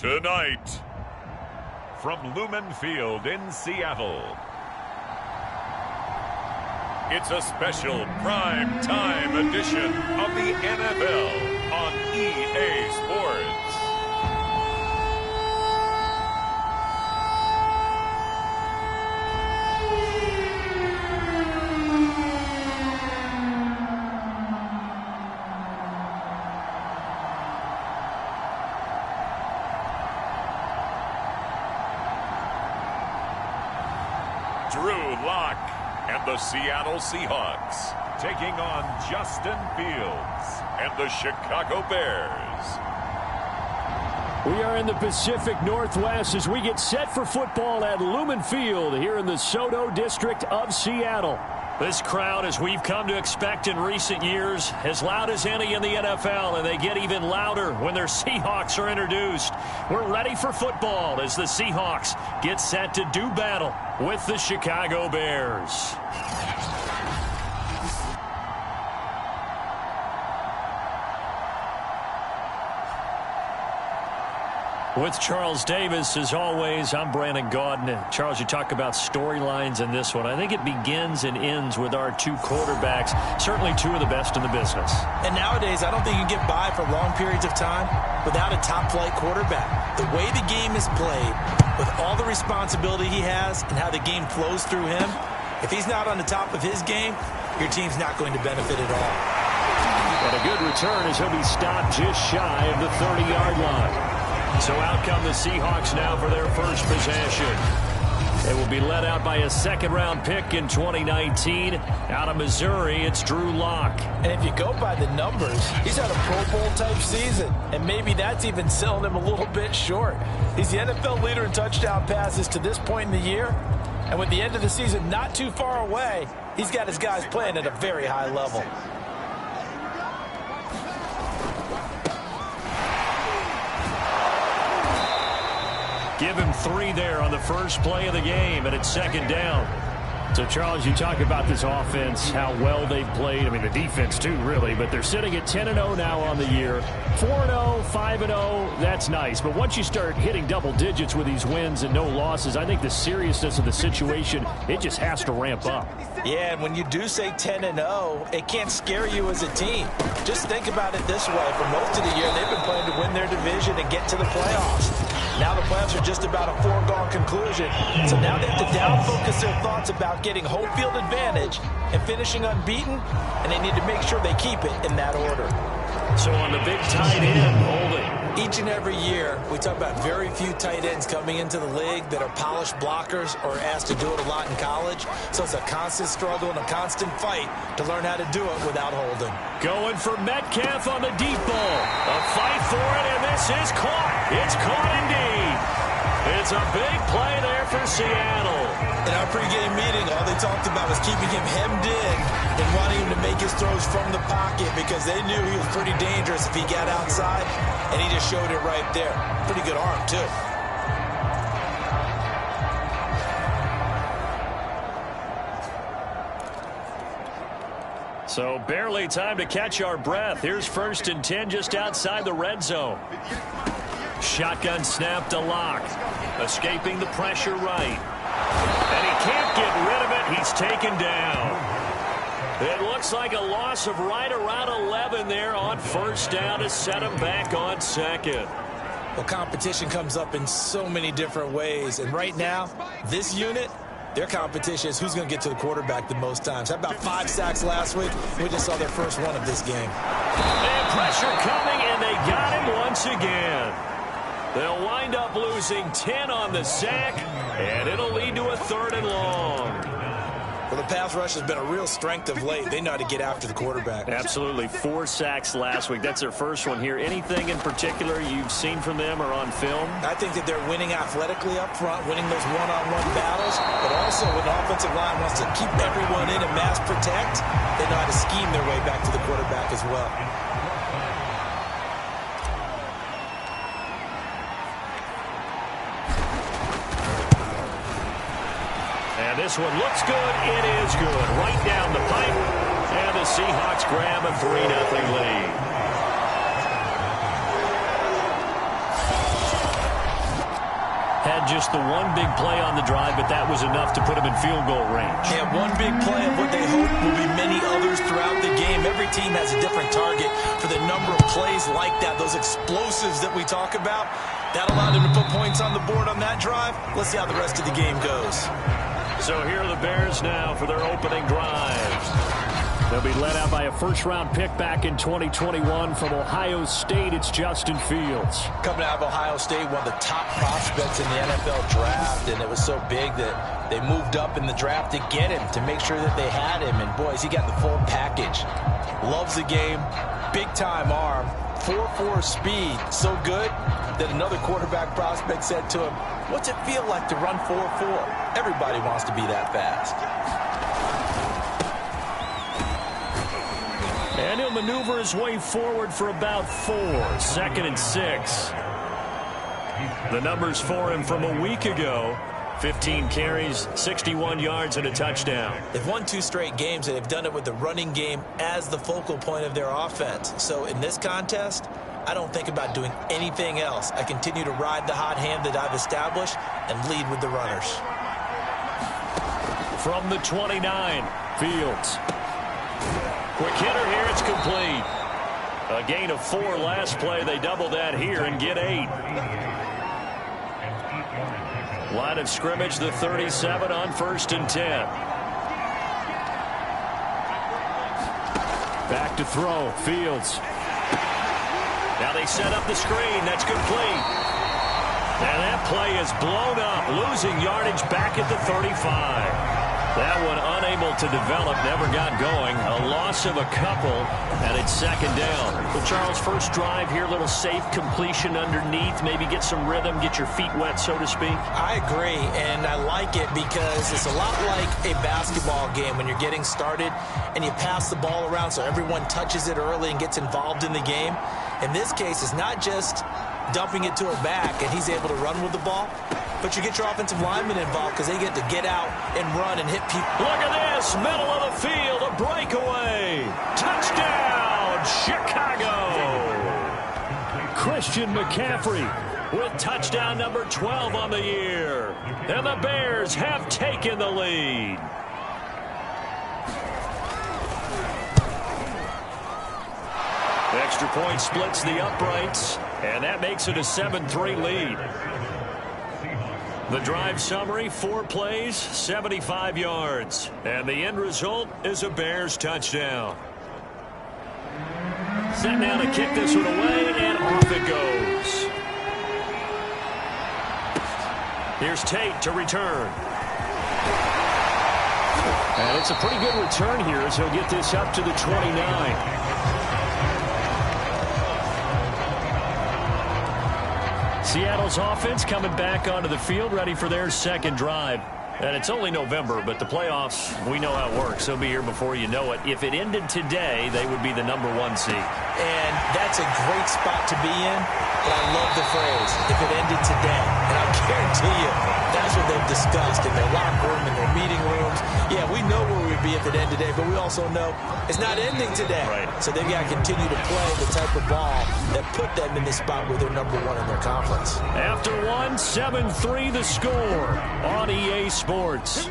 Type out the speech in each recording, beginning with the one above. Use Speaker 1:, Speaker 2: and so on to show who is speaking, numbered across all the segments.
Speaker 1: Tonight, from Lumen Field in Seattle, it's a special prime time edition of the NFL on EA Sports. Drew Lock and the Seattle Seahawks taking on Justin Fields and the Chicago Bears.
Speaker 2: We are in the Pacific Northwest as we get set for football at Lumen Field here in the Soto district of Seattle. This crowd, as we've come to expect in recent years, as loud as any in the NFL, and they get even louder when their Seahawks are introduced. We're ready for football as the Seahawks get set to do battle with the Chicago Bears. With Charles Davis, as always, I'm Brandon Gaudin. Charles, you talk about storylines in this one. I think it begins and ends with our two quarterbacks, certainly two of the best in the business.
Speaker 3: And nowadays, I don't think you can get by for long periods of time without a top-flight quarterback. The way the game is played, with all the responsibility he has and how the game flows through him, if he's not on the top of his game, your team's not going to benefit at all.
Speaker 2: And a good return as he'll be stopped just shy of the 30-yard line. So out come the Seahawks now for their first possession. They will be led out by a second-round pick in 2019. Out of Missouri, it's Drew Lock.
Speaker 3: And if you go by the numbers, he's had a Pro Bowl-type season. And maybe that's even selling him a little bit short. He's the NFL leader in touchdown passes to this point in the year. And with the end of the season not too far away, he's got his guys playing at a very high level.
Speaker 2: Give him 3 there on the first play of the game, and it's second down. So, Charles, you talk about this offense, how well they've played. I mean, the defense, too, really. But they're sitting at 10-0 now on the year. 4-0, 5-0, that's nice. But once you start hitting double digits with these wins and no losses, I think the seriousness of the situation, it just has to ramp up.
Speaker 3: Yeah, and when you do say 10-0, it can't scare you as a team. Just think about it this way. For most of the year, they've been playing to win their division and get to the playoffs. Now the playoffs are just about a foregone conclusion. So now they have to down-focus their thoughts about getting home field advantage and finishing unbeaten, and they need to make sure they keep it in that order.
Speaker 2: So on the big tight end, holding.
Speaker 3: Each and every year, we talk about very few tight ends coming into the league that are polished blockers or asked to do it a lot in college. So it's a constant struggle and a constant fight to learn how to do it without holding.
Speaker 2: Going for Metcalf on the deep ball. A fight for it, and this is caught. It's caught indeed. It's a big play there for Seattle.
Speaker 3: In our pregame meeting, all they talked about was keeping him hemmed in and wanting him to make his throws from the pocket because they knew he was pretty dangerous if he got outside, and he just showed it right there. Pretty good arm, too.
Speaker 2: So barely time to catch our breath. Here's 1st and 10 just outside the red zone. Shotgun snap to Lock. Escaping the pressure right. And he can't get rid of it. He's taken down. It looks like a loss of right around 11 there on first down to set him back on second.
Speaker 3: Well, competition comes up in so many different ways. And right now, this unit, their competition is who's going to get to the quarterback the most times. How about 5 sacks last week? We just saw their first one of this game.
Speaker 2: And pressure coming, and they got him once again. They'll wind up losing 10 on the sack, and it'll lead to a 3rd and long.
Speaker 3: Well, the pass rush has been a real strength of late. They know how to get after the quarterback.
Speaker 2: Absolutely. 4 sacks last week. That's their first one here. Anything in particular you've seen from them or on film?
Speaker 3: I think that they're winning athletically up front, winning those one-on-one battles, but also when the offensive line wants to keep everyone in and mass protect, they know how to scheme their way back to the quarterback as well.
Speaker 2: And this one looks good. It is good. Right down the pipe. And the Seahawks grab a 3-0 lead. Had just the one big play on the drive, but that was enough to put him in field goal range.
Speaker 3: Yeah, one big play of what they hope will be many others throughout the game. Every team has a different target for the number of plays like that, those explosives that we talk about. That allowed him to put points on the board on that drive. Let's see how the rest of the game goes.
Speaker 2: So here are the Bears now for their opening drive. They'll be led out by a first-round pick back in 2021 from Ohio State. It's Justin Fields.
Speaker 3: Coming out of Ohio State, one of the top prospects in the NFL draft, and it was so big that they moved up in the draft to get him, to make sure that they had him. And, boys, he got the full package. Loves the game, big-time arm, 4.4 speed, so good that another quarterback prospect said to him, "What's it feel like to run 4.4? Everybody wants to be that fast."
Speaker 2: And he'll maneuver his way forward for about 4. 2nd and 6. The numbers for him from a week ago: 15 carries, 61 yards, and a touchdown.
Speaker 3: They've won 2 straight games, and they've done it with the running game as the focal point of their offense. So in this contest, I don't think about doing anything else. I continue to ride the hot hand that I've established and lead with the runners.
Speaker 2: From the 29, Fields. Quick hitter here, it's complete. A gain of 4 last play. They double that here and get 8. Line of scrimmage, the 37 on 1st and 10. Back to throw, Fields. Now they set up the screen. That's complete. And that play is blown up, losing yardage back at the 35. That one unable to develop, never got going. A loss of a couple, and it's 2nd down.
Speaker 4: Well, Charles, first drive here, little safe completion underneath. Maybe get some rhythm, get your feet wet, so to speak.
Speaker 3: I agree, and I like it because it's a lot like a basketball game when you're getting started and you pass the ball around so everyone touches it early and gets involved in the game. In this case, it's not just dumping it to a back and he's able to run with the ball, but you get your offensive linemen involved because they get to get out and run and hit people.
Speaker 2: Look at this, middle of the field, a breakaway. Touchdown, Chicago. Christian McCaffrey with touchdown number 12 on the year. And the Bears have taken the lead. Extra point splits the uprights, and that makes it a 7-3 lead. The drive summary: 4 plays, 75 yards. And the end result is a Bears touchdown. Set now to kick this one away, and off it goes. Here's Tate to return. And it's a pretty good return here as he'll get this up to the 29. Seattle's offense coming back onto the field, ready for their 2nd drive. And it's only November, but the playoffs, we know how it works. They'll be here before you know it. If it ended today, they would be the number 1 seed.
Speaker 3: And that's a great spot to be in, but I love the phrase, if it ended today. And I guarantee you, that's what they've discussed in their locker room, in their meeting rooms. Yeah, we know where we'd be if it ended today, but we also know it's not ending today.
Speaker 2: Right.
Speaker 3: So they've got to continue to play the type of ball that put them in the spot where they're number 1 in their conference.
Speaker 2: After 1, 7-3 the score on EA Sports.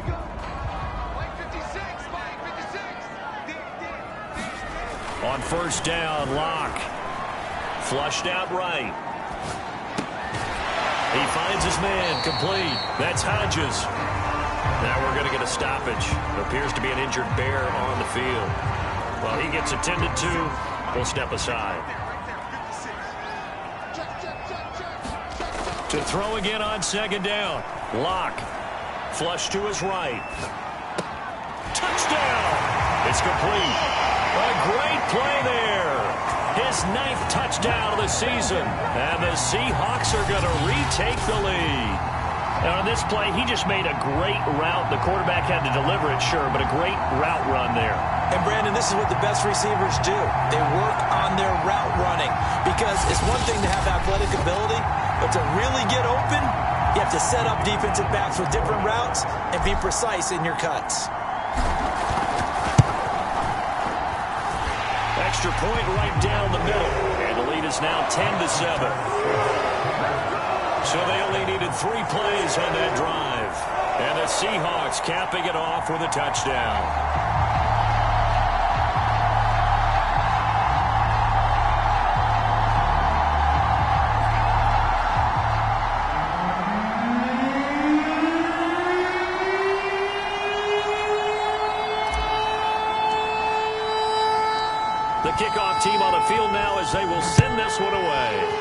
Speaker 2: On 1st down, Locke. Flushed out right. He finds his man, complete. That's Hodges. Now we're going to get a stoppage. It appears to be an injured Bear on the field. While he gets attended to, we'll step aside. To throw again on 2nd down. Locke. Flush to his right. Touchdown! It's complete. A great play there. His 9th touchdown of the season. And the Seahawks are going to retake the lead. And on this play, he just made a great route. The quarterback had to deliver it, sure, but a great route run there.
Speaker 3: And, Brandon, this is what the best receivers do. They work on their route running because it's one thing to have athletic ability, but to really get open, you have to set up defensive backs with different routes and be precise in your cuts.
Speaker 2: Extra point right down the middle. And the lead is now 10-7. So they only needed 3 plays on that drive. And the Seahawks capping it off with a touchdown. The kickoff team on the field now as they will send this one away.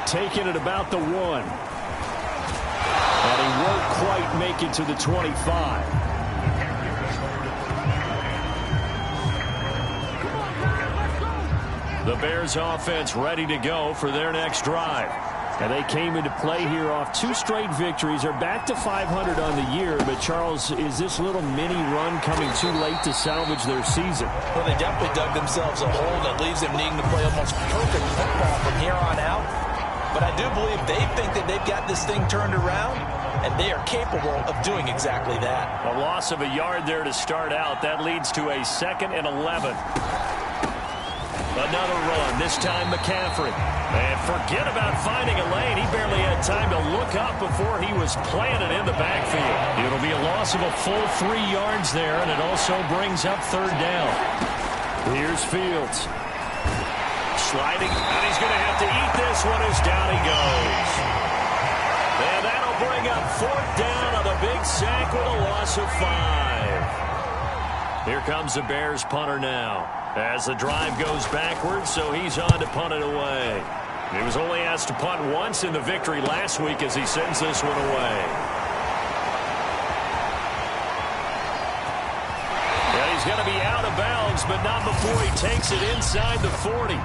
Speaker 2: Taking it about the 1. And he won't quite make it to the 25. The Bears offense ready to go for their next drive. And they came into play here off 2 straight victories. They're back to 500 on the year. But, Charles, is this little mini run coming too late to salvage their season?
Speaker 3: Well, they definitely dug themselves a hole that leaves them needing to play almost perfect football from here on out. But I do believe they think that they've got this thing turned around, and they are capable of doing exactly that.
Speaker 2: A loss of a yard there to start out. That leads to a 2nd and 11. Another run, this time McCaffrey. And forget about finding a lane. He barely had time to look up before he was planted in the backfield. It'll be a loss of a full 3 yards there, and it also brings up 3rd down. Here's Fields. Sliding, and he's going to have to eat this one as down he goes. And that'll bring up 4th down on the big sack with a loss of 5. Here comes the Bears punter now. As the drive goes backwards, so he's on to punt it away. He was only asked to punt once in the victory last week as he sends this one away. And he's going to be out of bounds, but not before he takes it inside the 40.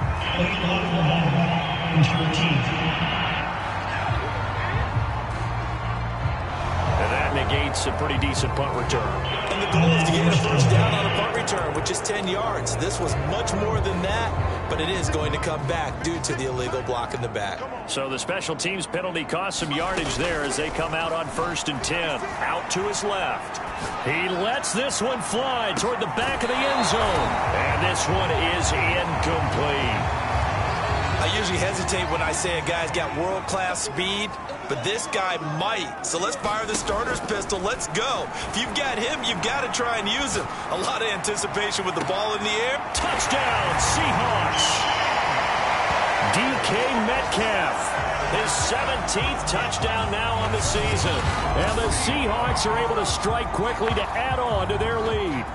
Speaker 2: And that negates a pretty decent punt return.
Speaker 3: And the goal is to get a 1st down on a punt return, which is 10 yards. This was much more than that, but it is going to come back due to the illegal block in the back.
Speaker 2: So the special teams penalty cost some yardage there as they come out on 1st and 10. Out to his left. He lets this one fly toward the back of the end zone. And this one is incomplete.
Speaker 3: I usually hesitate when I say a guy's got world-class speed, but this guy might. So let's fire the starter's pistol. Let's go. If you've got him, you've got to try and use him. A lot of anticipation with the ball in the air.
Speaker 2: Touchdown, Seahawks. DK Metcalf. His 17th touchdown now on the season. And the Seahawks are able to strike quickly to add on to their lead.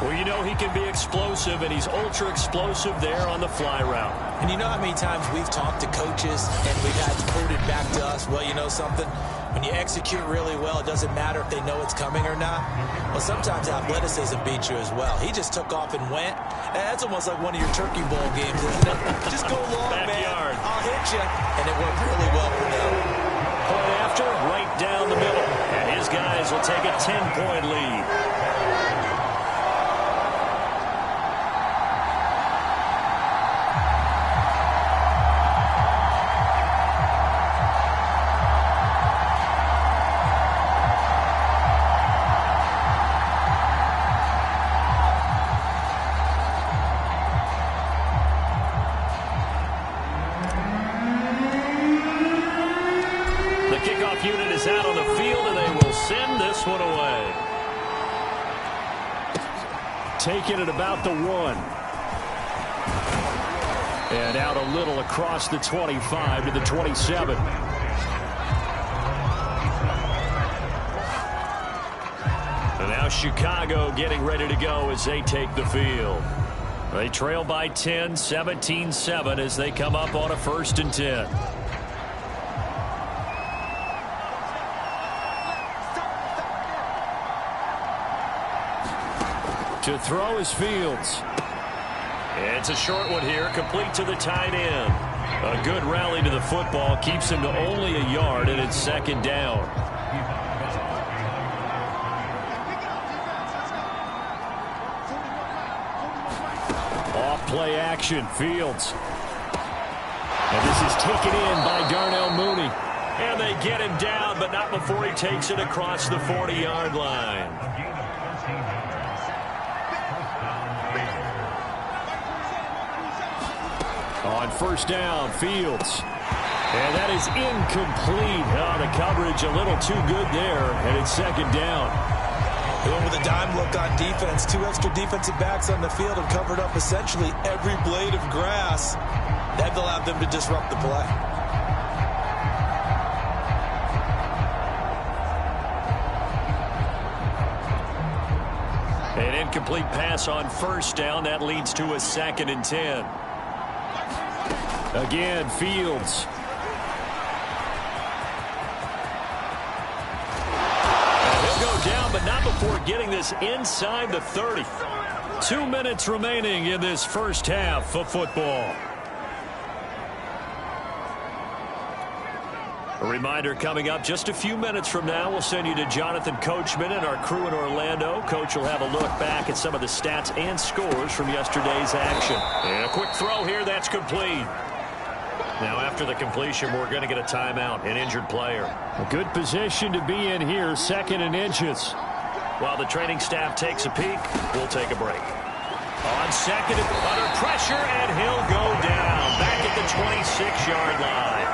Speaker 2: Well, you know he can be explosive, and he's ultra-explosive there on the fly route.
Speaker 3: And you know how many times we've talked to coaches and we've had it quoted back to us, well, you know something? When you execute really well, it doesn't matter if they know it's coming or not. Well, sometimes athleticism beats you as well. He just took off and went. That's almost like one of your Turkey Bowl games, isn't it? Just go long,
Speaker 2: Backyard.
Speaker 3: man. I'll hit you. And it worked really well for them.
Speaker 2: Point after, right down the middle. And his guys will take a 10-point lead. Unit is out on the field, and they will send this one away. Taking it about the 1. And out a little across the 25 to the 27. And now Chicago getting ready to go as they take the field. They trail by 10, 17-7 as they come up on a 1st and 10. To throw is Fields. It's a short one here, complete to the tight end. A good rally to the football keeps him to only a yard, and it's 2nd down. Off play action, Fields. And this is taken in by Darnell Mooney. And they get him down, but not before he takes it across the 40-yard line. On first down, Fields. And that is incomplete. Oh, the coverage a little too good there, and it's second down.
Speaker 3: Going with a dime look on defense. 2 extra defensive backs on the field and covered up essentially every blade of grass. That allowed them to disrupt the play.
Speaker 2: An incomplete pass on first down. That leads to a 2nd and 10. Again, Fields. Down, but not before getting this inside the 30. 2 minutes remaining in this first half of football. A reminder coming up just a few minutes from now, we'll send you to Jonathan Coachman and our crew in Orlando. Coach will have a look back at some of the stats and scores from yesterday's action. And a quick throw here, that's complete. Now, after the completion, we're going to get a timeout, an injured player. A good position to be in here, 2nd and inches. While the training staff takes a peek, we'll take a break. On second, under pressure, and he'll go down back at the 26-yard line.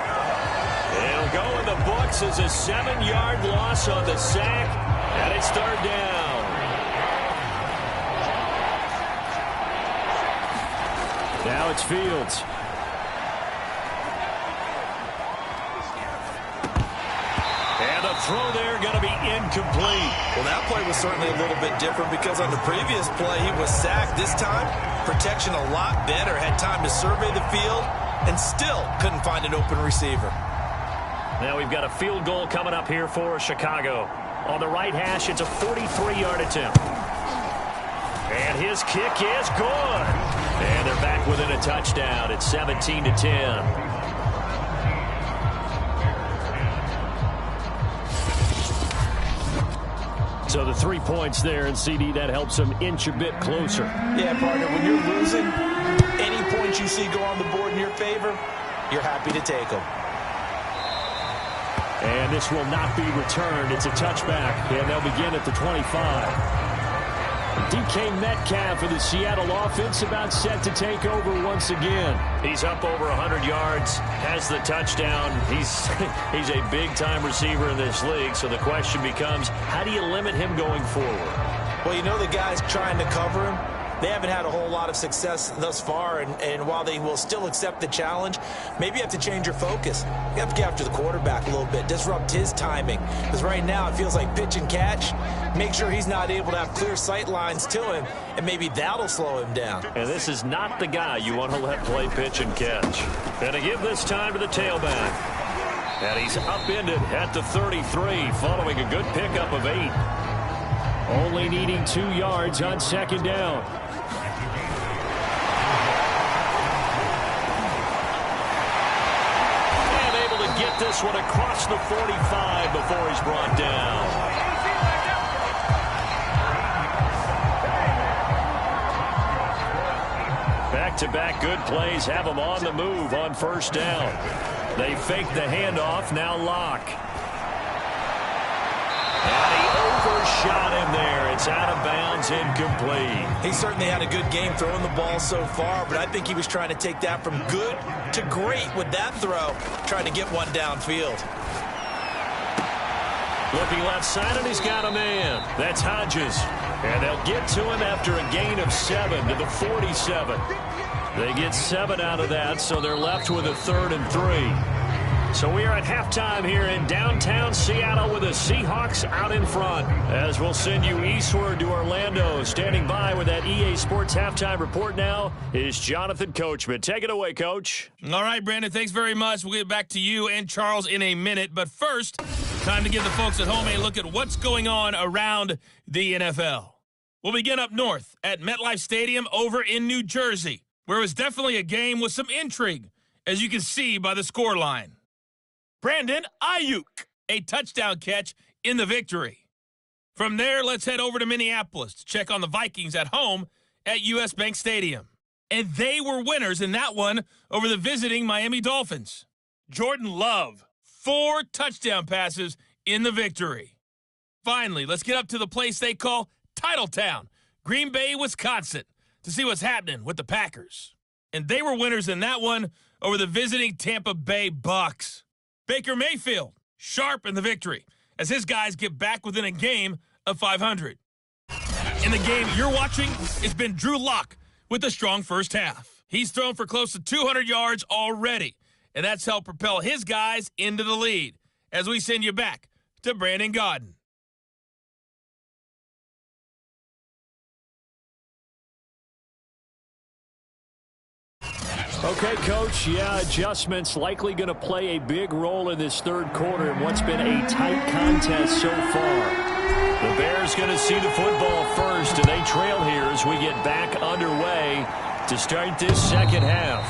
Speaker 2: It'll go in the books as a 7-yard loss on the sack, and it's 3rd down. Now it's Fields. Throw there going to be incomplete.
Speaker 3: Well, that play was certainly a little bit different because on the previous play he was sacked. This time, protection a lot better. Had time to survey the field and still couldn't find an open receiver.
Speaker 4: Now we've got a field goal coming up here for Chicago. On the right hash, it's a 43-yard attempt. And his kick is good. And they're back within a touchdown. It's 17-10.
Speaker 2: So the 3 points there, and CD, that helps them inch a bit closer.
Speaker 3: Yeah, partner, when you're losing, any points you see go on the board in your favor, you're happy to take them.
Speaker 2: And this will not be returned. It's a touchback, and they'll begin at the 25. DK Metcalf of the Seattle offense about set to take over once again.
Speaker 4: He's up over 100 yards, has the touchdown. He's a big-time receiver in this league, so the question becomes, how do you limit him going forward?
Speaker 3: Well, you know the guys trying to cover him, they haven't had a whole lot of success thus far, and while they will still accept the challenge, maybe you have to change your focus. You have to get after the quarterback a little bit, disrupt his timing, because right now it feels like pitch and catch. Make sure he's not able to have clear sight lines to him, and maybe that'll slow him down.
Speaker 4: And this is not the guy you want to let play pitch and catch.
Speaker 2: And to give this time to the tailback. And he's upended at the 33 following a good pickup of 8. Only needing 2 yards on 2nd down. And able to get this one across the 45 before he's brought down. Back-to-back good plays have them on the move on first down. They fake the handoff, now Locke. And he overshot him there. It's out of bounds, incomplete.
Speaker 3: He certainly had a good game throwing the ball so far, but I think he was trying to take that from good to great with that throw, trying to get one downfield.
Speaker 2: Looking left side, and he's got a man. That's Hodges. And they'll get to him after a gain of 7 to the 47. They get 7 out of that, so they're left with a 3rd and 3. So we are at halftime here in downtown Seattle with the Seahawks out in front. As we'll send you eastward to Orlando. Standing by with that EA Sports halftime report now is Jonathan Coachman. Take it away, Coach.
Speaker 5: All right, Brandon, thanks very much. We'll get back to you and Charles in a minute. But first, time to give the folks at home a look at what's going on around the NFL. We'll begin up north at MetLife Stadium over in New Jersey, where it was definitely a game with some intrigue, as you can see by the scoreline. Brandon Ayuk, a touchdown catch in the victory. From there, let's head over to Minneapolis to check on the Vikings at home at US Bank Stadium. And they were winners in that one over the visiting Miami Dolphins. Jordan Love, 4 touchdown passes in the victory. Finally, let's get up to the place they call Titletown, Green Bay, Wisconsin, to see what's happening with the Packers. and they were winners in that one over the visiting Tampa Bay Bucks. Baker Mayfield, sharp in the victory, as his guys get back within a game of 500. In the game you're watching, it's been Drew Lock with a strong first half. He's thrown for close to 200 yards already, and that's helped propel his guys into the lead. As we send you back to Brandon Gaudin.
Speaker 2: Okay, Coach, adjustments likely going to play a big role in this third quarter in what's been a tight contest so far.
Speaker 4: The Bears going to see the football first, and they trail here as we get back underway to start this second half.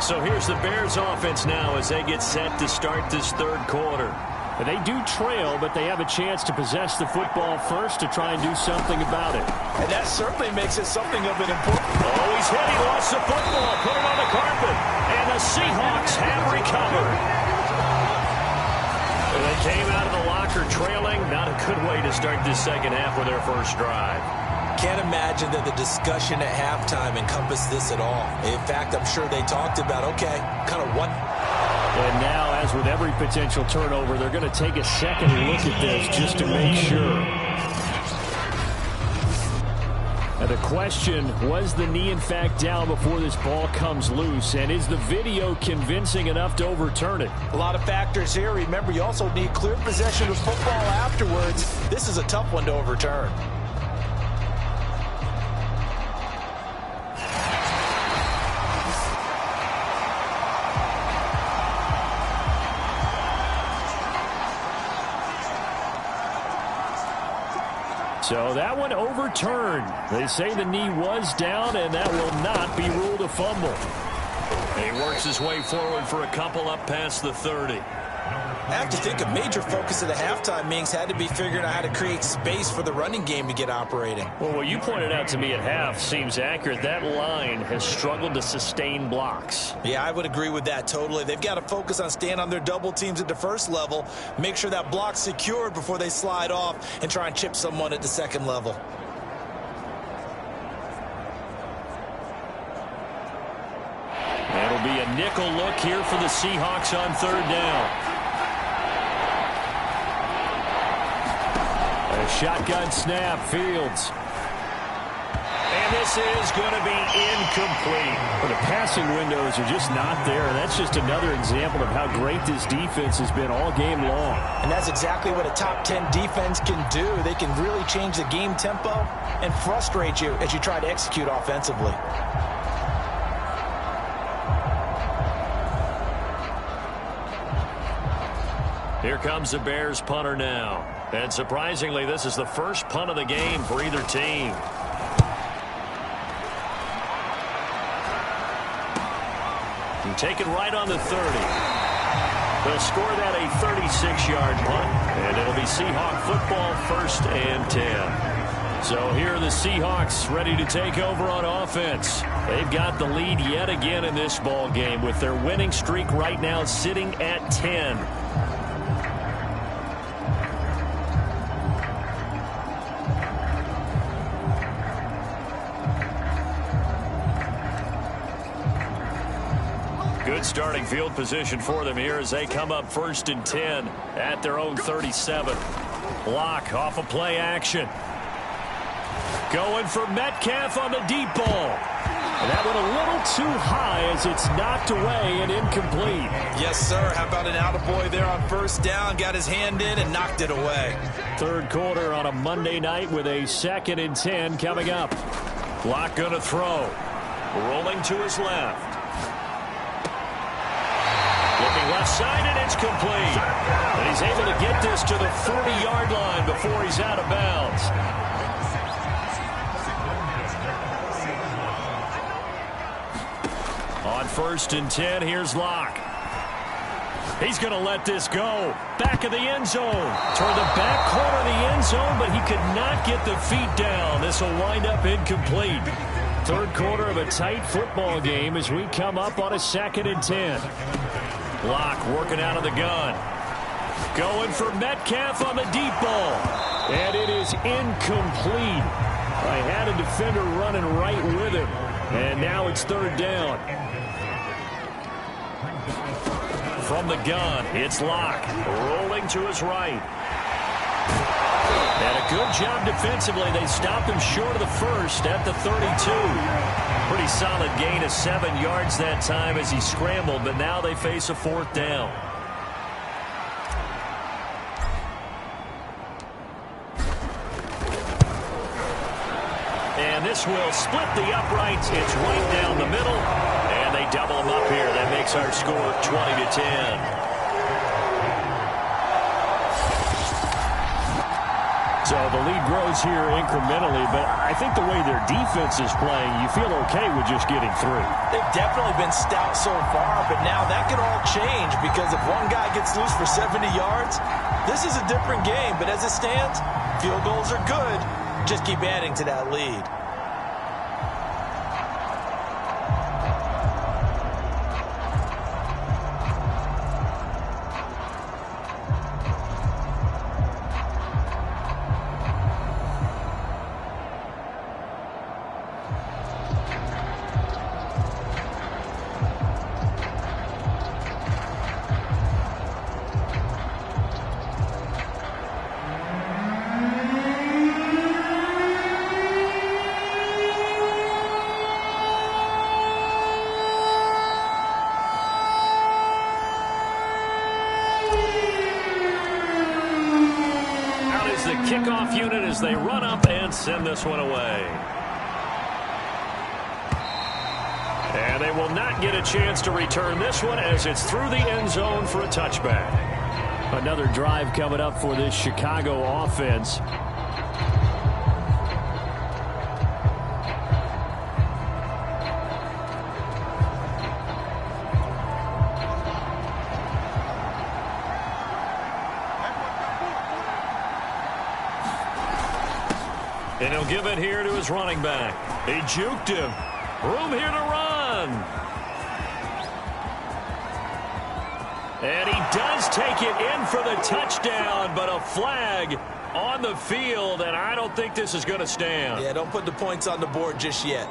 Speaker 4: So here's the Bears offense now as they get set to start this third quarter.
Speaker 2: They do trail, but they have a chance to possess the football first to try and do something about it.
Speaker 3: And that certainly makes it something of an important...
Speaker 4: Oh, he's hit. He lost the football. Put it on the carpet. And the Seahawks have recovered. They came out of the locker trailing. Not a good way to start this second half with their first drive.
Speaker 3: Can't imagine that the discussion at halftime encompassed this at all. In fact, I'm sure they talked about, okay, kind of what...
Speaker 2: And now, as with every potential turnover, they're going to take a second look at this just to make sure. And the question, was the knee in fact down before this ball comes loose? And is the video convincing enough to overturn it?
Speaker 3: A lot of factors here. Remember, you also need clear possession of football afterwards. This is a tough one to overturn.
Speaker 2: So that one overturned. They say the knee was down, and that will not be ruled a fumble.
Speaker 4: He works his way forward for a couple up past the 30.
Speaker 3: I have to think a major focus of the halftime meetings had to be figuring out how to create space for the running game to get operating.
Speaker 4: Well, what you pointed out to me at half seems accurate. That line has struggled to sustain blocks.
Speaker 3: Yeah, I would agree with that totally. They've got to focus on staying on their double teams at the first level, make sure that block's secured before they slide off and try and chip someone at the second level.
Speaker 4: That'll be a nickel look here for the Seahawks on third down.
Speaker 2: A shotgun snap, Fields.
Speaker 4: And this is going to be incomplete.
Speaker 2: Well, the passing windows are just not there. And that's just another example of how great this defense has been all game long.
Speaker 3: And that's exactly what a top 10 defense can do. They can really change the game tempo and frustrate you as you try to execute offensively.
Speaker 4: Here comes the Bears punter now. And surprisingly, this is the first punt of the game for either team. And taken right on the 30. They'll score that a 36-yard punt. And it'll be Seahawk football, 1st and 10. So here are the Seahawks ready to take over on offense. They've got the lead yet again in this ball game with their winning streak right now sitting at 10. Good starting field position for them here as they come up 1st and 10 at their own 37. Lock off of play action. Going for Metcalf on the deep ball. And that went a little too high as it's knocked away and incomplete.
Speaker 3: Yes, sir. How about an attaboy there on 1st down? Got his hand in and knocked it away.
Speaker 2: Third quarter on a Monday night with a 2nd and 10 coming up.
Speaker 4: Lock going to throw. Rolling to his left. Looking left side, and it's complete. And he's able to get this to the 30-yard line before he's out of bounds. On 1st and 10, here's Lock. He's going to let this go. Back of the end zone. Toward the back corner of the end zone, but he could not get the feet down. This will wind up incomplete.
Speaker 2: Third quarter of a tight football game as we come up on a 2nd and 10.
Speaker 4: Lock working out of the gun.
Speaker 2: Going for Metcalf on the deep ball. And it is incomplete. I had a defender running right with him. And now it's third down. From the gun, it's Locke. Rolling to his right. And a good job defensively. They stopped him short of the first at the 32. Pretty solid gain of 7 yards that time as he scrambled, but now they face a fourth down. And this will split the uprights. It's right down the middle. And they double him up here. That makes our score 20-10. So the lead grows here incrementally, but I think the way their defense is playing, you feel okay with just getting through.
Speaker 3: They've definitely been stout so far, but now that could all change because if one guy gets loose for 70 yards, this is a different game. But as it stands, field goals are good. Just keep adding to that lead.
Speaker 2: Kickoff unit as they run up and send this one away. And they will not get a chance to return this one as it's through the end zone for a touchback. Another drive coming up for this Chicago offense. And he'll give it here to his running back. He juked him. Room here to run. And he does take it in for the touchdown, but a flag on the field, and I don't think this is going to stand.
Speaker 3: Yeah, don't put the points on the board just yet.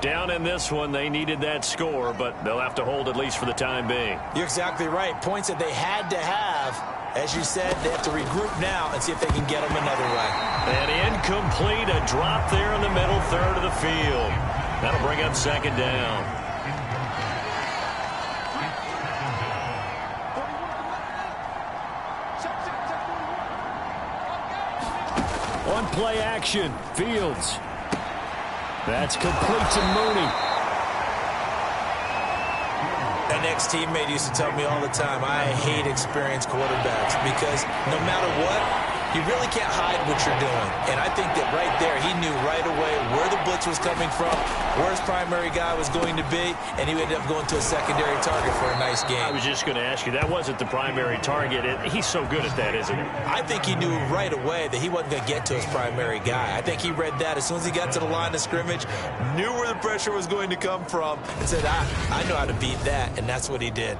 Speaker 2: Down in this one, they needed that score, but they'll have to hold at least for the time being.
Speaker 3: You're exactly right. Points that they had to have. As you said, they have to regroup now and see if they can get them another way.
Speaker 2: And incomplete, a drop there in the middle third of the field. That'll bring up second down. On play action, Fields. That's complete to Mooney.
Speaker 3: An ex-teammate used to tell me all the time, I hate experienced quarterbacks because no matter what, you really can't hide what you're doing. And I think that right there, he knew right away where the blitz was coming from, where his primary guy was going to be, and he ended up going to a secondary target for a nice game.
Speaker 2: I was just going to ask you, that wasn't the primary target. He's so good at that, isn't he?
Speaker 3: I think he knew right away that he wasn't going to get to his primary guy. I think he read that as soon as he got to the line of scrimmage, knew where the pressure was going to come from, and said, I know how to beat that, and that's what he did.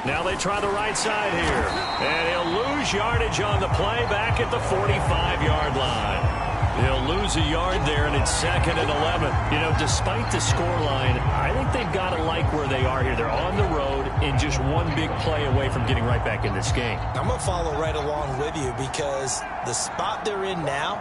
Speaker 2: Now they try the right side here. And he'll lose yardage on the play back at the 45-yard line. He'll lose a yard there, and it's 2nd and 11. You know, despite the scoreline, I think they've got to like where they are here. They're on the road and just one big play away from getting right back in this game.
Speaker 3: I'm going to follow right along with you because the spot they're in now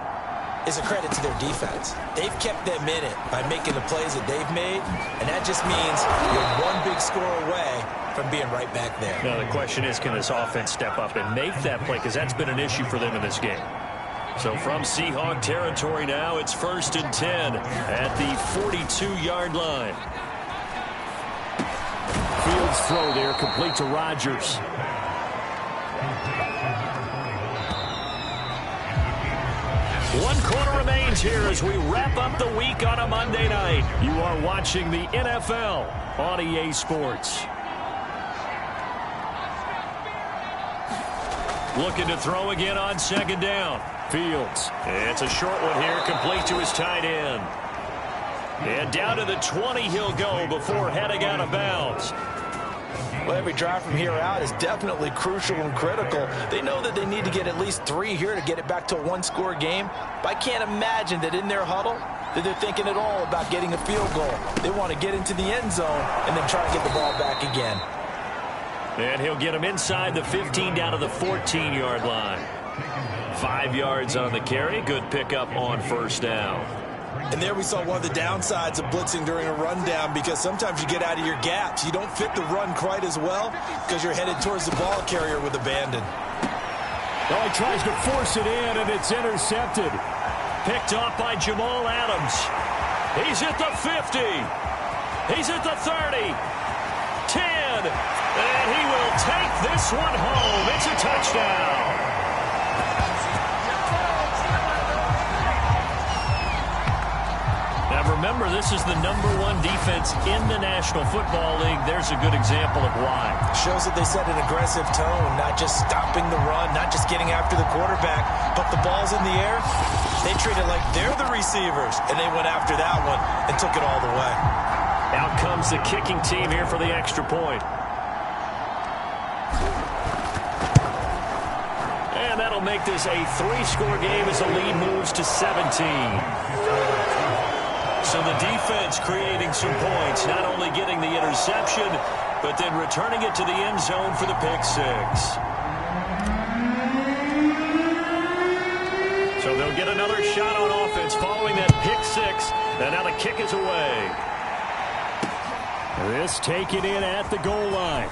Speaker 3: is a credit to their defense. They've kept them in it by making the plays that they've made, and that just means you're one big score away from being right back there.
Speaker 2: Now, the question is, can this offense step up and make that play? Because that's been an issue for them in this game. So from Seahawk territory now, it's 1st and 10 at the 42-yard line. Fields throw there, complete to Rodgers. One quarter remains here as we wrap up the week on a Monday night. You are watching the NFL on EA Sports. Looking to throw again on second down. Fields. It's a short one here, complete to his tight end. And down to the 20 he'll go before heading out of bounds.
Speaker 3: Well, every drive from here out is definitely crucial and critical. They know that they need to get at least 3 here to get it back to a one-score game. But I can't imagine that in their huddle that they're thinking at all about getting a field goal. They want to get into the end zone and then try to get the ball back again.
Speaker 2: And he'll get him inside the 15 down to the 14-yard line. 5 yards on the carry. Good pickup on first down.
Speaker 3: And there we saw one of the downsides of blitzing during a rundown, because sometimes you get out of your gaps. You don't fit the run quite as well because you're headed towards the ball carrier with abandon.
Speaker 2: Oh, he tries to force it in, and it's intercepted. Picked off by Jamal Adams. He's at the 50. He's at the 30. 10. And he will take this one home. It's a touchdown. Now remember, this is the #1 defense in the National Football League. There's a good example of why.
Speaker 3: Shows that they set an aggressive tone, not just stopping the run, not just getting after the quarterback, but the ball's in the air. They treat it like they're the receivers, and they went after that one and took it all the way.
Speaker 2: Out comes the kicking team here for the extra point. And that'll make this a 3-score game as the lead moves to 17. So the defense creating some points, not only getting the interception, but then returning it to the end zone for the pick 6. So they'll get another shot on offense following that pick 6. And now the kick is away. This taken in at the goal line.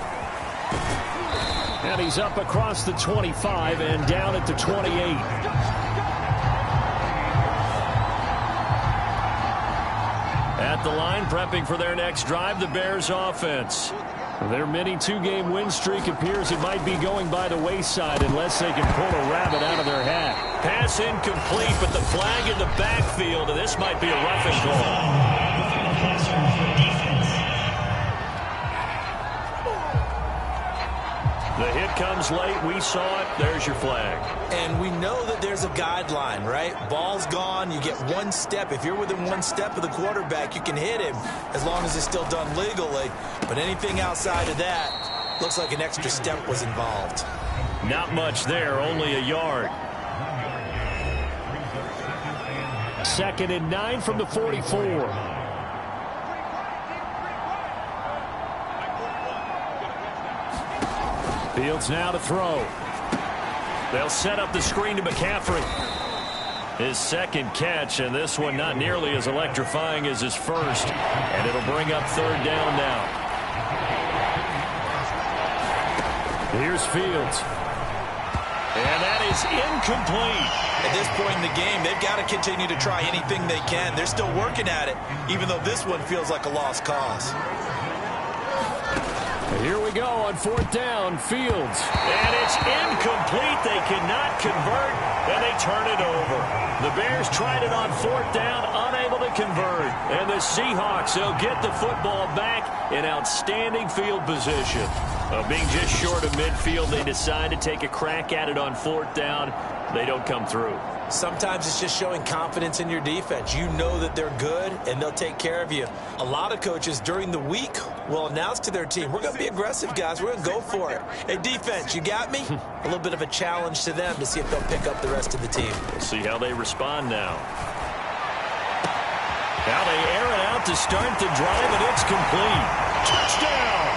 Speaker 2: And he's up across the 25 and down at the 28. At the line, prepping for their next drive, the Bears offense. Their mini 2-game win streak appears it might be going by the wayside unless they can pull a rabbit out of their hat. Pass incomplete, but the flag in the backfield, and this might be a roughing call. The hit comes late. We saw it. There's your flag.
Speaker 3: And we know that there's a guideline, right? Ball's gone. You get 1 step. If you're within 1 step of the quarterback, you can hit him as long as it's still done legally. But anything outside of that, looks like an extra step was involved.
Speaker 2: Not much there, only a yard. 2nd and 9 from the 44. Fields now to throw. They'll set up the screen to McCaffrey. His 2nd catch, and this one not nearly as electrifying as his first. And it'll bring up 3rd down now. Here's Fields. And that is incomplete.
Speaker 3: At this point in the game, they've got to continue to try anything they can. They're still working at it, even though this one feels like a lost cause.
Speaker 2: Here we go on 4th down. Fields. And it's incomplete. They cannot convert, and they turn it over. The Bears tried it on 4th down, unable to convert. And the Seahawks, they'll get the football back in outstanding field position. Being just short of midfield, they decide to take a crack at it on 4th down. They don't come through.
Speaker 3: Sometimes it's just showing confidence in your defense. You know that they're good, and they'll take care of you. A lot of coaches during the week will announce to their team, we're going to be aggressive, guys. We're going to go for it. Hey, defense, you got me? A little bit of a challenge to them to see if they'll pick up the rest of the team.
Speaker 2: We'll see how they respond now. Now they air it out to start the drive, and it's complete. Touchdown!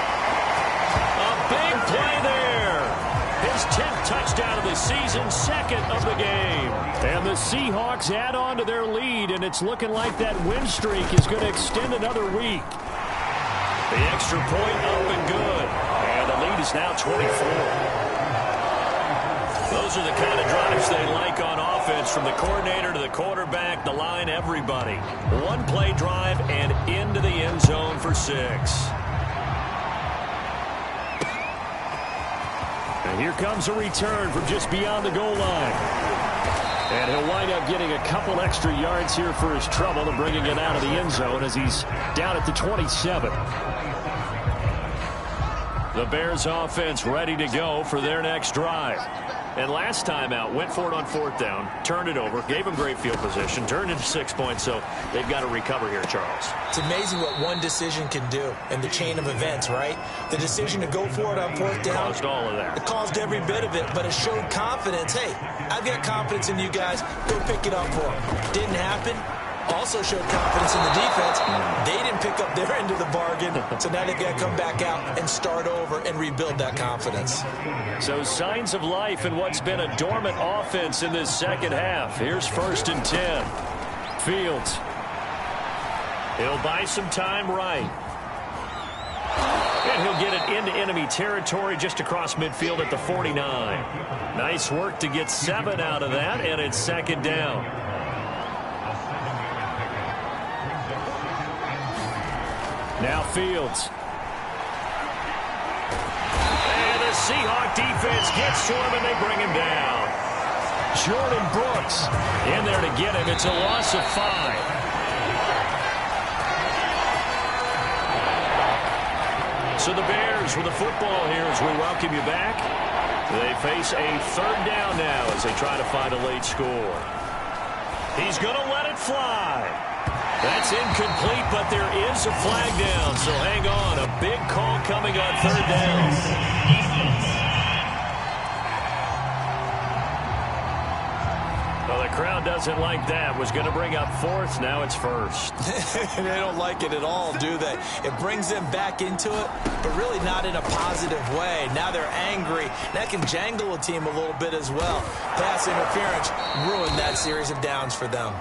Speaker 2: A big play there. His 10th touchdown of the season, 2nd of the game. And the Seahawks add on to their lead, and it's looking like that win streak is going to extend another week. The extra point up and good. And the lead is now 24. Those are the kind of drives they like on offense, from the coordinator to the quarterback, the line, everybody. 1-play drive and into the end zone for 6. And here comes a return from just beyond the goal line. And he'll wind up getting a couple extra yards here for his trouble and bringing it out of the end zone as he's down at the 27. The Bears offense ready to go for their next drive. And last time out, went for it on 4th down, turned it over, gave them great field position, turned into 6 points, so they've got to recover here, Charles.
Speaker 3: It's amazing what one decision can do in the chain of events, right? The decision to go for it on 4th down.
Speaker 2: Caused all of that.
Speaker 3: It caused every bit of it, but it showed confidence. Hey, I've got confidence in you guys. Go pick it up for them. Didn't happen. Also showed confidence in the defense. They didn't pick up their end of the bargain, so now they've got to come back out and start over and rebuild that confidence.
Speaker 2: So signs of life in what's been a dormant offense in this second half. Here's 1st and 10. Fields. He'll buy some time right. And he'll get it into enemy territory just across midfield at the 49. Nice work to get 7 out of that, and it's 2nd down. Now Fields. And the Seahawks defense gets to him and they bring him down. Jordan Brooks in there to get him. It's a loss of 5. So the Bears with the football here as we welcome you back. They face a 3rd down now as they try to find a late score. He's going to let it fly. That's incomplete, but there is a flag down, so hang on. A big call coming on 3rd down. Well, the crowd doesn't like that. Was going to bring up 4th, now it's 1st.
Speaker 3: They don't like it at all, do they? It brings them back into it, but really not in a positive way. Now they're angry. That can jangle a team a little bit as well. Pass interference ruined that series of downs for them.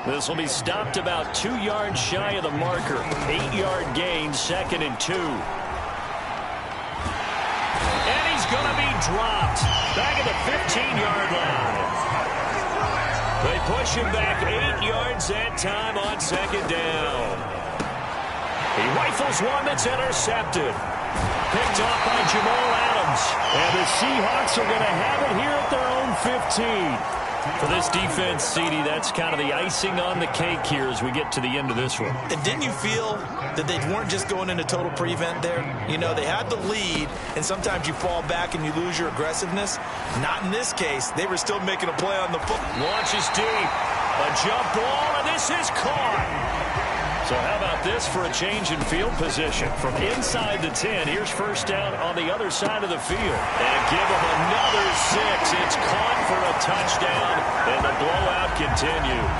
Speaker 2: This will be stopped about 2 yards shy of the marker. 8-yard gain, 2nd and 2. And he's going to be dropped. Back at the 15-yard line. They push him back 8 yards that time on 2nd down. He rifles one that's intercepted. Picked off by Jamal Adams. And the Seahawks are going to have it here at their own 15. For this defense, CD, that's kind of the icing on the cake here as we get to the end of this one.
Speaker 3: And didn't you feel that they weren't just going into total prevent there? You know, they had the lead, and sometimes you fall back and you lose your aggressiveness. Not in this case. They were still making a play on the foot.
Speaker 2: Launches deep. A jump ball, and this is caught. So how about this for a change in field position? From inside the 10, here's 1st down on the other side of the field. And give them another 6. It's caught for a touchdown, and the blowout continues.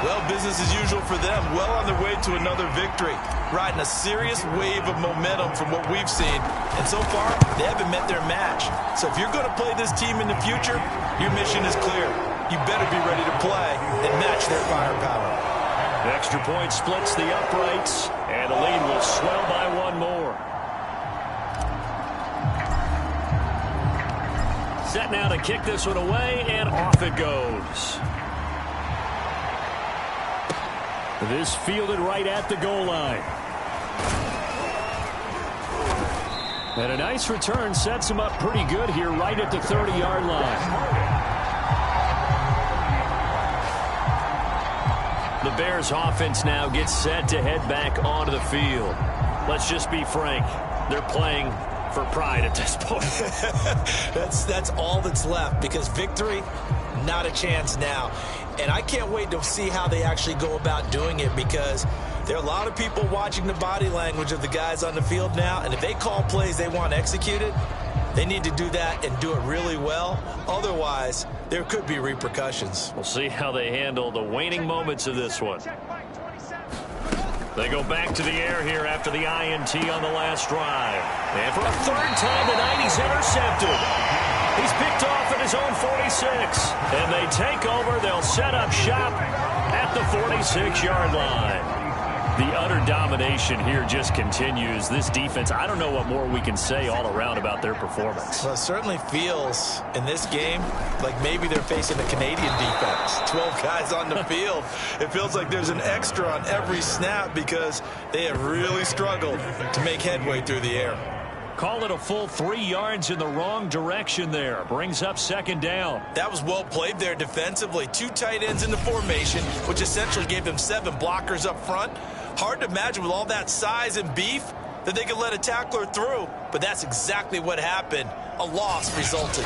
Speaker 3: Well, business as usual for them. Well on their way to another victory. Riding a serious wave of momentum from what we've seen. And so far, they haven't met their match. So if you're going to play this team in the future, your mission is clear. You better be ready to play and match their firepower.
Speaker 2: The extra point splits the uprights, and the lead will swell by 1 more. Set now to kick this one away, and off it goes. This fielded right at the goal line. And a nice return sets him up pretty good here right at the 30-yard line. The Bears offense now gets set to head back onto the field. Let's just be frank. They're playing for pride at this point.
Speaker 3: That's all that's left, because victory, not a chance now. And I can't wait to see how they actually go about doing it, because there are a lot of people watching the body language of the guys on the field now, and if they call plays they want executed, they need to do that and do it really well. Otherwise, there could be repercussions.
Speaker 2: We'll see how they handle the waning moments of this one. They go back to the air here after the INT on the last drive. And for a 3rd time tonight, he's intercepted. He's picked off at his own 46. And they take over. They'll set up shop at the 46-yard line. The utter domination here just continues. This defense, I don't know what more we can say all around about their performance.
Speaker 3: Well, it certainly feels in this game like maybe they're facing a Canadian defense. 12 guys on the field. It feels like there's an extra on every snap because they have really struggled to make headway through the air.
Speaker 2: Call it a full 3 yards in the wrong direction there. Brings up second down.
Speaker 3: That was well played there defensively. 2 tight ends in the formation, which essentially gave them 7 blockers up front. Hard to imagine with all that size and beef that they could let a tackler through, but that's exactly what happened. A loss resulted.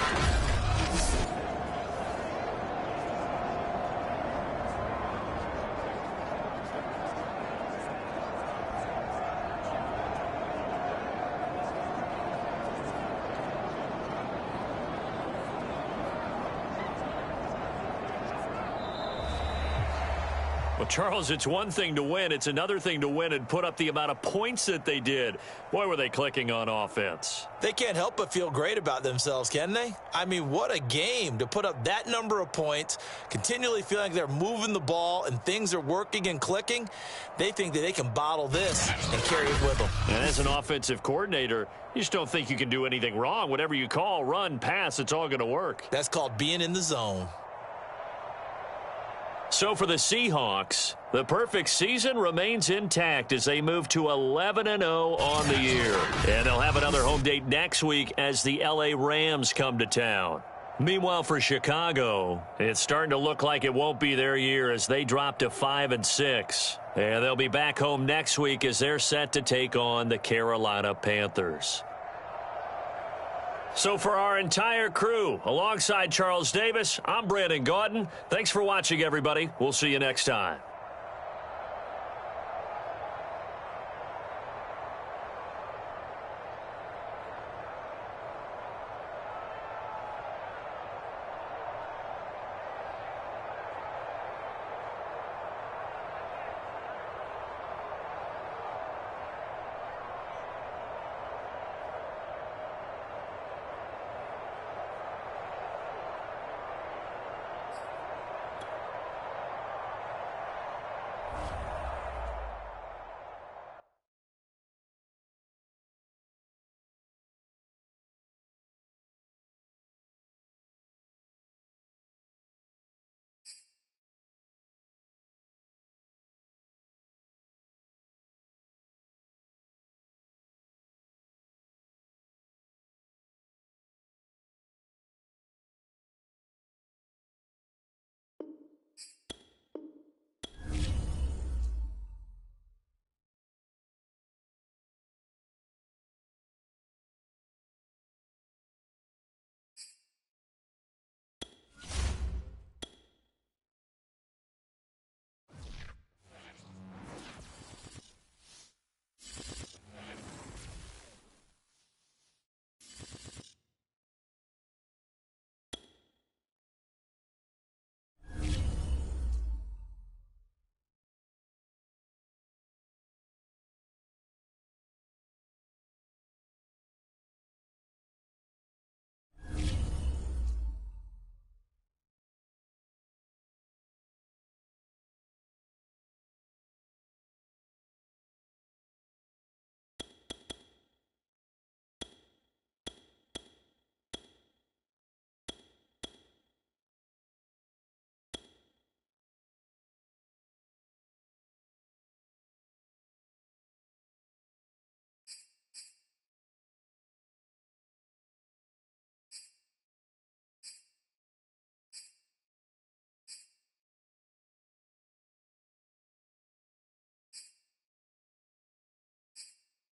Speaker 2: Well, Charles, it's one thing to win. It's another thing to win and put up the amount of points that they did. Boy, were they clicking on offense.
Speaker 3: They can't help but feel great about themselves, can they? I mean, what a game to put up that number of points, continually feeling like they're moving the ball and things are working and clicking. They think that they can bottle this and carry it with them.
Speaker 2: And as an offensive coordinator, you just don't think you can do anything wrong. Whatever you call, run, pass, it's all going to work.
Speaker 3: That's called being in the zone.
Speaker 2: So for the Seahawks, the perfect season remains intact as they move to 11-0 on the year. And they'll have another home date next week as the LA Rams come to town. Meanwhile, for Chicago, it's starting to look like it won't be their year as they drop to 5-6. And they'll be back home next week as they're set to take on the Carolina Panthers. So for our entire crew, alongside Charles Davis, I'm Brandon Gaudin. Thanks for watching, everybody. We'll see you next time.